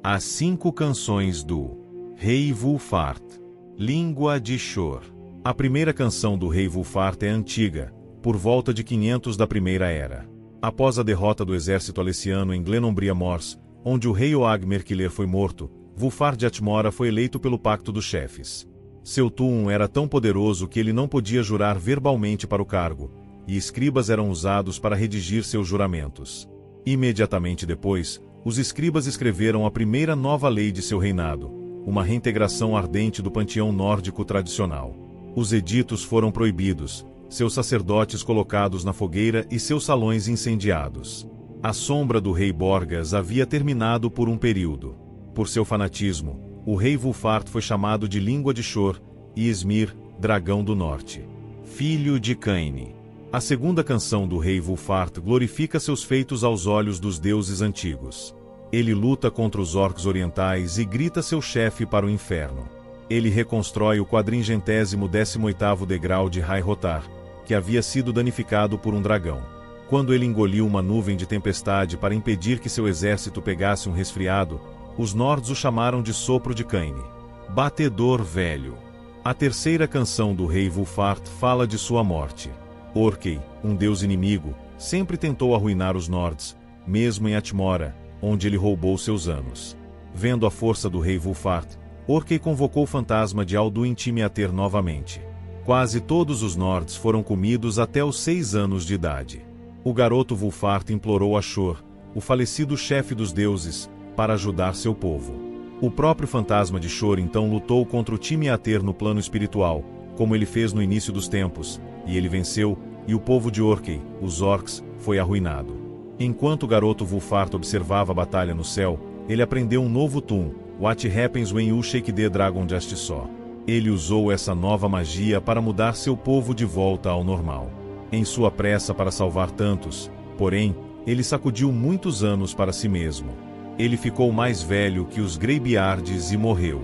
As 5 canções do Rei Wulfart. Língua de Shor. A primeira canção do Rei Wulfart é antiga, por volta de 500 da Primeira Era. Após a derrota do exército alessiano em Glenumbria Mors, onde o rei Oag Merkiller foi morto, Wulfar de Atmora foi eleito pelo Pacto dos Chefes. Seu Tuum era tão poderoso que ele não podia jurar verbalmente para o cargo, e escribas eram usados para redigir seus juramentos. Imediatamente depois, os escribas escreveram a primeira nova lei de seu reinado, uma reintegração ardente do panteão nórdico tradicional. Os editos foram proibidos, seus sacerdotes colocados na fogueira e seus salões incendiados. A sombra do rei Borgas havia terminado por um período. Por seu fanatismo, o rei Wulfart foi chamado de Língua de Shor e Ysmir, Dragão do Norte. Filho de Caine. A segunda canção do rei Wulfart glorifica seus feitos aos olhos dos deuses antigos. Ele luta contra os orcs orientais e grita seu chefe para o inferno. Ele reconstrói o 418º degrau de High-Rotar, que havia sido danificado por um dragão. Quando ele engoliu uma nuvem de tempestade para impedir que seu exército pegasse um resfriado, os Nords o chamaram de Sopro de Caine. Batedor Velho. A terceira canção do rei Wulfart fala de sua morte. Orkney, um deus inimigo, sempre tentou arruinar os Nords, mesmo em Atmora, onde ele roubou seus anos. Vendo a força do rei Wulfart, Orkney convocou o fantasma de Alduin Timiater novamente. Quase todos os Nords foram comidos até os 6 anos de idade. O garoto Wulfart implorou a Shor, o falecido chefe dos deuses, para ajudar seu povo. O próprio fantasma de Shor então lutou contra o Timiater no plano espiritual, como ele fez no início dos tempos, e ele venceu, e o povo de Orkney, os orcs, foi arruinado. Enquanto o garoto Wulfart observava a batalha no céu, ele aprendeu um novo Tuum, What Happens When You Shake the Dragon Just So. Ele usou essa nova magia para mudar seu povo de volta ao normal. Em sua pressa para salvar tantos, porém, ele sacudiu muitos anos para si mesmo. Ele ficou mais velho que os Greybeards e morreu.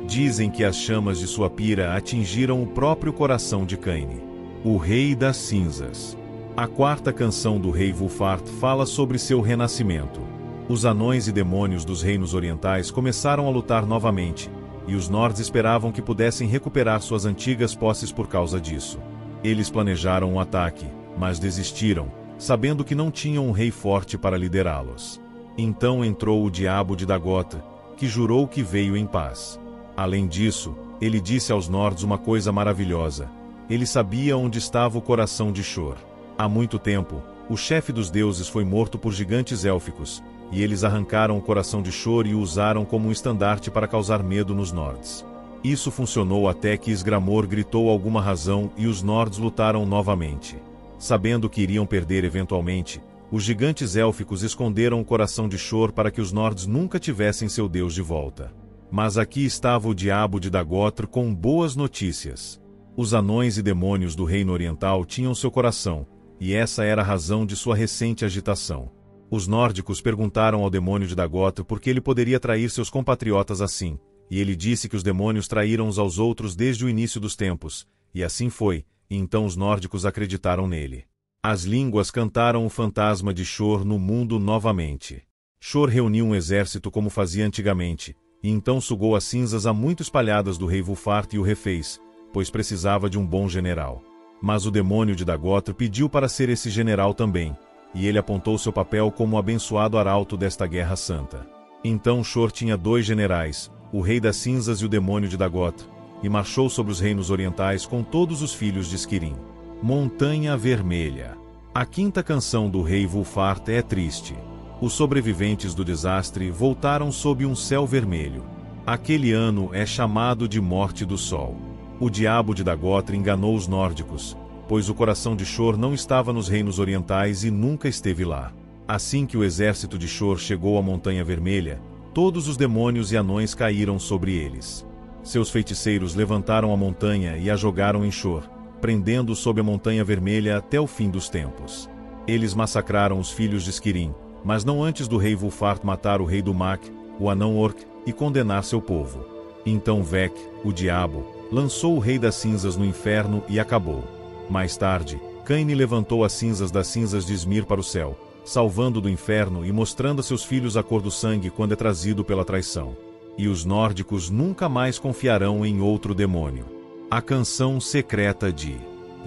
Dizem que as chamas de sua pira atingiram o próprio coração de Caine. O Rei das Cinzas. A quarta canção do rei Wulfart fala sobre seu renascimento. Os anões e demônios dos reinos orientais começaram a lutar novamente, e os Nords esperavam que pudessem recuperar suas antigas posses por causa disso. Eles planejaram um ataque, mas desistiram, sabendo que não tinham um rei forte para liderá-los. Então entrou o diabo de Dagoth, que jurou que veio em paz. Além disso, ele disse aos Nords uma coisa maravilhosa. Ele sabia onde estava o coração de Shor. Há muito tempo, o chefe dos deuses foi morto por gigantes élficos, e eles arrancaram o coração de Shor e o usaram como um estandarte para causar medo nos Nords. Isso funcionou até que Isgramor gritou alguma razão e os Nords lutaram novamente. Sabendo que iriam perder eventualmente, os gigantes élficos esconderam o coração de Shor para que os Nords nunca tivessem seu deus de volta. Mas aqui estava o diabo de Dagoth com boas notícias. Os anões e demônios do reino oriental tinham seu coração, e essa era a razão de sua recente agitação. Os nórdicos perguntaram ao demônio de Dagoth por que ele poderia trair seus compatriotas assim, e ele disse que os demônios traíram uns aos outros desde o início dos tempos, e assim foi, e então os nórdicos acreditaram nele. As línguas cantaram o fantasma de Shor no mundo novamente. Shor reuniu um exército como fazia antigamente, e então sugou as cinzas há muito espalhadas do rei Wulfart e o refez, pois precisava de um bom general. Mas o demônio de Dagoth pediu para ser esse general também, e ele apontou seu papel como o abençoado arauto desta guerra santa. Então Shor tinha 2 generais, o rei das cinzas e o demônio de Dagoth, e marchou sobre os reinos orientais com todos os filhos de Esquirim. Montanha Vermelha. A quinta canção do rei Wulfart é triste. Os sobreviventes do desastre voltaram sob um céu vermelho. Aquele ano é chamado de Morte do Sol. O diabo de Dagoth enganou os nórdicos, pois o coração de Shor não estava nos reinos orientais e nunca esteve lá. Assim que o exército de Shor chegou à Montanha Vermelha, todos os demônios e anões caíram sobre eles. Seus feiticeiros levantaram a montanha e a jogaram em Shor, prendendo-o sob a Montanha Vermelha até o fim dos tempos. Eles massacraram os filhos de Esquirim, mas não antes do rei Wulfart matar o rei do Mac, o anão Orc, e condenar seu povo. Então Vec, o diabo, lançou o rei das cinzas no inferno e acabou. Mais tarde, Caine levantou as cinzas das cinzas de Ysmir para o céu, salvando do inferno e mostrando a seus filhos a cor do sangue quando é trazido pela traição. E os nórdicos nunca mais confiarão em outro demônio. A canção secreta de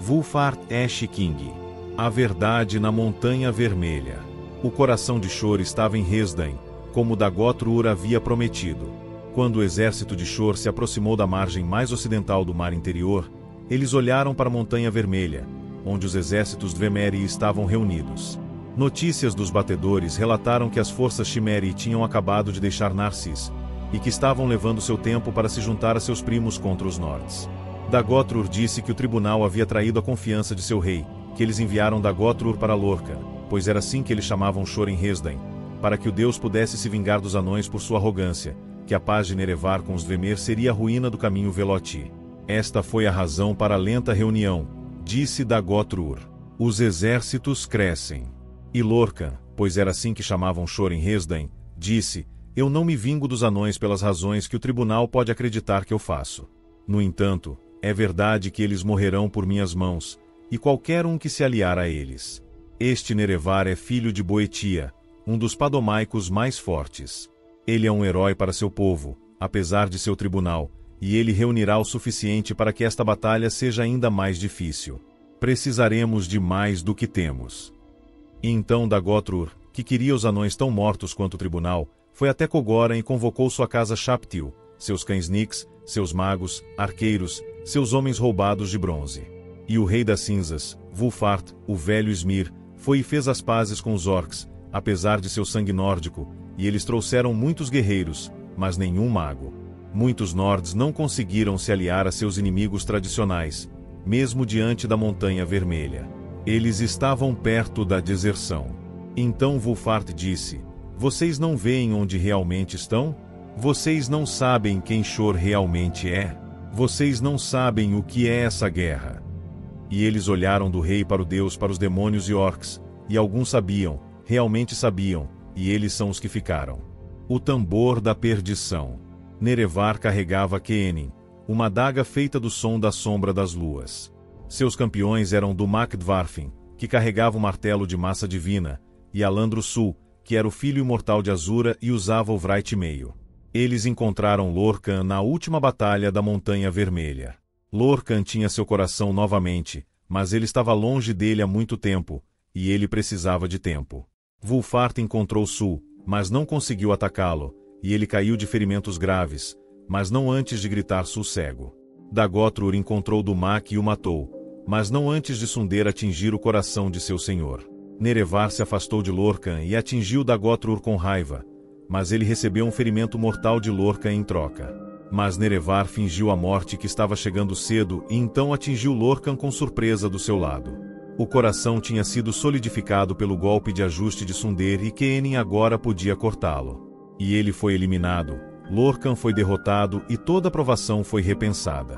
Wulfart Ash King. A verdade na Montanha Vermelha. O coração de Shor estava em Resdain, como Dagoth-Ur havia prometido. Quando o exército de Shor se aproximou da margem mais ocidental do mar interior, eles olharam para a Montanha Vermelha, onde os exércitos Dwemer estavam reunidos. Notícias dos batedores relataram que as forças Chimeri tinham acabado de deixar Narcis, e que estavam levando seu tempo para se juntar a seus primos contra os Nords. Dagoth-Ur disse que o tribunal havia traído a confiança de seu rei, que eles enviaram Dagoth-Ur para Lorkhan, pois era assim que eles chamavam Shor em Resdain, para que o deus pudesse se vingar dos anões por sua arrogância, que a paz de Nerevar com os Dwemer seria a ruína do caminho Veloti. Esta foi a razão para a lenta reunião, disse Dagoth-Ur. Os exércitos crescem. E Lorkhan, pois era assim que chamavam Shor em Resdain, disse: eu não me vingo dos anões pelas razões que o tribunal pode acreditar que eu faço. No entanto, é verdade que eles morrerão por minhas mãos, e qualquer um que se aliar a eles. Este Nerevar é filho de Boetia, um dos padomaicos mais fortes. Ele é um herói para seu povo, apesar de seu tribunal, e ele reunirá o suficiente para que esta batalha seja ainda mais difícil. Precisaremos de mais do que temos. E então Dagoth-Ur, que queria os anões tão mortos quanto o tribunal, foi até Kogoran e convocou sua casa Shaptil, seus cães Nix, seus magos, arqueiros, seus homens roubados de bronze. E o rei das cinzas, Wulfart, o velho Smir, foi e fez as pazes com os orcs, apesar de seu sangue nórdico, e eles trouxeram muitos guerreiros, mas nenhum mago. Muitos Nords não conseguiram se aliar a seus inimigos tradicionais, mesmo diante da Montanha Vermelha. Eles estavam perto da deserção. Então Wulfart disse: vocês não veem onde realmente estão? Vocês não sabem quem Shor realmente é? Vocês não sabem o que é essa guerra? E eles olharam do rei para o deus para os demônios e orcs, e alguns sabiam, realmente sabiam, e eles são os que ficaram. O tambor da perdição. Nerevar carregava Quenin, uma adaga feita do som da sombra das luas. Seus campeões eram Dumak Dvarfin, que carregava o martelo de massa divina, e Alandro Sul, que era o filho imortal de Azura e usava o Wright Meio. Eles encontraram Lorkhan na última batalha da Montanha Vermelha. Lorkhan tinha seu coração novamente, mas ele estava longe dele há muito tempo, e ele precisava de tempo. Wulfart encontrou Sul, mas não conseguiu atacá-lo, e ele caiu de ferimentos graves, mas não antes de gritar Sul cego. Dagoth-Ur encontrou Dumak e o matou, mas não antes de Sunder atingir o coração de seu senhor. Nerevar se afastou de Lorkhan e atingiu Dagoth-Ur com raiva, mas ele recebeu um ferimento mortal de Lorkhan em troca. Mas Nerevar fingiu a morte que estava chegando cedo e então atingiu Lorkhan com surpresa do seu lado. O coração tinha sido solidificado pelo golpe de ajuste de Sunder e Quenin agora podia cortá-lo. E ele foi eliminado, Lorkhan foi derrotado e toda a provação foi repensada.